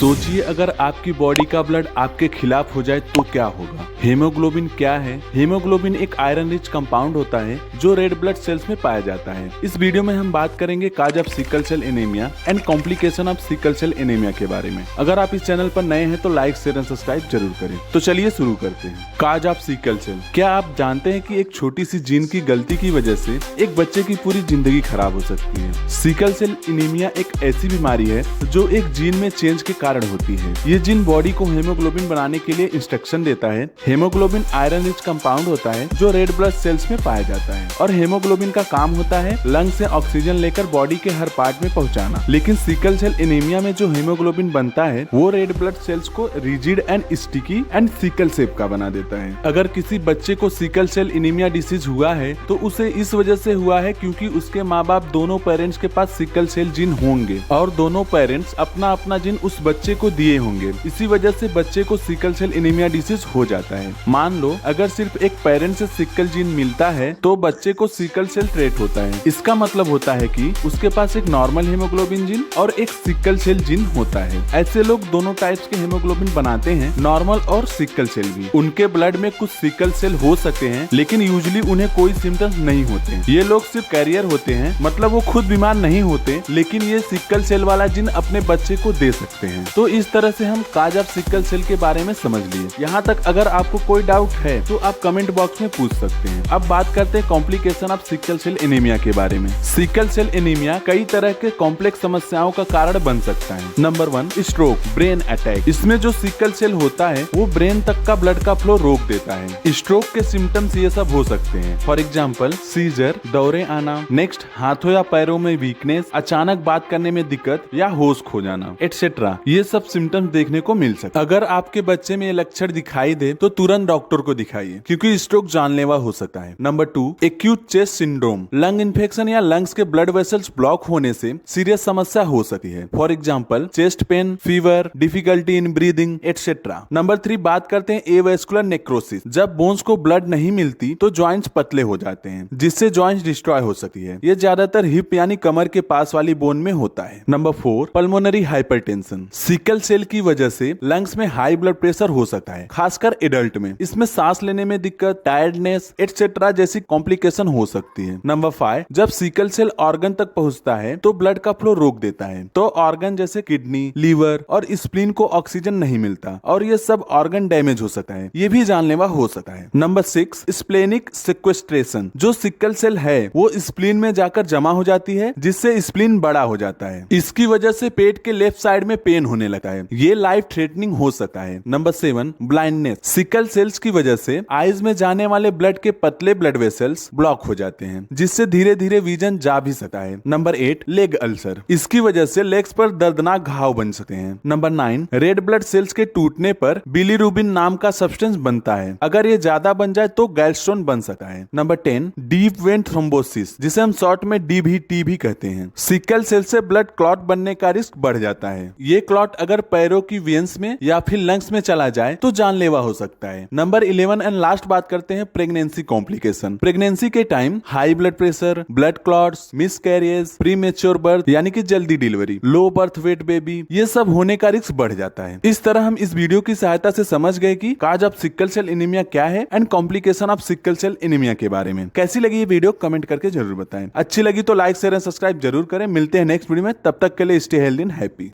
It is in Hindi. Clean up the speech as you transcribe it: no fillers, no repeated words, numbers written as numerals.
सोचिए अगर आपकी बॉडी का ब्लड आपके खिलाफ हो जाए तो क्या होगा। हीमोग्लोबिन क्या है? हीमोग्लोबिन एक आयरन रिच कंपाउंड होता है जो रेड ब्लड सेल्स में पाया जाता है। इस वीडियो में हम बात करेंगे cause of sickle cell anaemia and complication of sickle cell anaemia के बारे में। अगर आप इस चैनल पर नए हैं तो लाइक शेयर एंड सब्सक्राइब जरूर करें। तो चलिए शुरू करते हैं। काज ऑफ सिकल सेल। क्या आप जानते हैं कि एक छोटी सी जीन की गलती की वजह से एक बच्चे की पूरी जिंदगी खराब हो सकती है। सिकल सेल एनीमिया एक ऐसी बीमारी है जो एक जीन में चेंज के कारण होती है। ये जीन बॉडी को हीमोग्लोबिन बनाने के लिए इंस्ट्रक्शन देता है। हीमोग्लोबिन आयरन रिच कंपाउंड होता है जो रेड ब्लड सेल्स में पाया जाता है और हीमोग्लोबिन का काम होता है लंग से ऑक्सीजन लेकर बॉडी के हर पार्ट में पहुंचाना। लेकिन सिकल सेल एनीमिया में जो हीमोग्लोबिन बनता है वो रेड ब्लड सेल्स को rigid and sticky and sickle shape का बना देता है। अगर किसी बच्चे को सिकल सेल एनीमिया डिसीज हुआ है तो उसे इस वजह से हुआ है क्योंकि उसके माँ बाप दोनों पेरेंट्स के पास सिकल सेल जीन होंगे और दोनों पेरेंट्स अपना अपना जीन उस बच्चे को दिए होंगे। इसी वजह से बच्चे को सिकल सेल एनीमिया डिसीज हो जाता है। मान लो अगर सिर्फ एक पेरेंट से सिकल जीन मिलता है तो बच्चे को सिकल सेल ट्रेट होता है। इसका मतलब होता है कि उसके पास एक नॉर्मल हीमोग्लोबिन जीन और एक सिकल सेल जीन होता है। ऐसे लोग दोनों टाइप्स के हीमोग्लोबिन बनाते हैं, नॉर्मल और सिकल सेल भी। उनके ब्लड में कुछ सिकल सेल हो सकते हैं लेकिन यूजुअली उन्हें कोई सिम्टम्स नहीं होते। ये लोग सिर्फ कैरियर होते हैं, मतलब वो खुद बीमार नहीं होते लेकिन ये सिकल सेल वाला जीन अपने बच्चे को दे सकते हैं। तो इस तरह से हम काज ऑफ सिकल सेल के बारे में समझ लिए। यहाँ तक अगर आपको कोई डाउट है तो आप कमेंट बॉक्स में पूछ सकते हैं। अब बात करते हैं complication of sickle cell anaemia के बारे में। सिकल सेल एनीमिया कई तरह के कॉम्प्लेक्स समस्याओं का कारण बन सकता है। Number 1, stroke, brain attack. इसमें जो सिकल सेल होता है वो ब्रेन तक का ब्लड का फ्लो रोक देता है। स्ट्रोक के सिम्टम्स ये सब हो सकते हैं। फॉर एग्जाम्पल सीजर, दौरे आना, नेक्स्ट हाथों या पैरों में वीकनेस, अचानक बात करने में दिक्कत या होश खो जाना एटसेट्रा। ये सब सिम्टम्स देखने को मिल सकते। अगर आपके बच्चे में ये लक्षण दिखाई दे तो तुरंत डॉक्टर को दिखाइए क्योंकि स्ट्रोक जानलेवा हो सकता है। Number 2, acute chest syndrome. Lung infection या लंग्स के ब्लड वेसल्स ब्लॉक होने से सीरियस समस्या हो सकती है। For example chest pain, fever, difficulty in breathing etcetera. Number 3, बात करते हैं एवेस्कुलर नेक्रोसिस। जब बोन्स को ब्लड नहीं मिलती तो जॉइंट्स पतले हो जाते हैं जिससे जॉइंट्स डिस्ट्रॉय हो सकती है। ये ज्यादातर हिप यानी कमर के पास वाली बोन में होता है। Number 4, pulmonary hypertension. Sickle cell की वजह से लंग्स में हाई ब्लड प्रेशर हो सकता है, खासकर एडल्ट में। इसमें सांस लेने में दिक्कत, टायर्डनेस एटसेट्रा जैसी कॉम्प्लिकेशन हो सकती है। नंबर 5, जब सिकल सेल ऑर्गन तक पहुंचता है तो ब्लड का फ्लो रोक देता है, तो ऑर्गन जैसे किडनी, लीवर और स्प्लीन को ऑक्सीजन नहीं मिलता और ये सब ऑर्गन डैमेज हो सकता है। ये भी जानलेवा हो सकता है। Number 6, splenic sequestration. जो सिकल सेल है वो स्प्लीन में जाकर जमा हो जाती है जिससे स्प्लीन बड़ा हो जाता है। इसकी वजह से पेट के लेफ्ट साइड में पेन होने लगता है। ये लाइफ थ्रेटनिंग हो सकता है। Number 7, blindness. सिकल सेल्स की वजह से आईज में जाने वाले ब्लड के पतले ब्लड वेसल्स ब्लॉक हो जाते हैं जिससे धीरे धीरे विजन जा भी सकता है। Number 8, leg ulcer. इसकी वजह से लेग्स पर दर्दनाक घाव बन सकते हैं। नंबर 9, रेड ब्लड सेल्स के टूटने पर बिलीरुबिन नाम का सब्सटेंस बनता है। अगर ये ज्यादा बन जाए तो गैलस्टोन बन सकता है। नंबर 10, डीप वेन थ्रोम्बोसिस, जिसे हम शॉर्ट में डीवीटी भी कहते हैं। सिकल सेल से ब्लड क्लॉट बनने का रिस्क बढ़ जाता है। ये क्लॉट अगर पैरों की वेन्स में या फिर लंग्स में चला जाए तो जानलेवा हो सकता है। नंबर 11 एंड लास्ट बात करते हैं प्रेगनेंसी कॉम्प्लिकेशन। प्रेगनेंसी के time high blood pressure, blood clots, miscarriage, premature birth यानी कि जल्दी delivery, low birth weight baby, ये सब होने का रिस्क बढ़ जाता है। इस तरह हम इस वीडियो की सहायता से समझ गए कि cause of sickle cell anaemia क्या है and complication of sickle cell anaemia के बारे में। कैसी लगी ये वीडियो कमेंट करके जरूर बताएं। अच्छी लगी तो लाइक शेयर एंड सब्सक्राइब जरूर करें। मिलते हैं नेक्स्ट वीडियो में, तब तक के लिए स्टे हेल्दी एंड हैप्पी।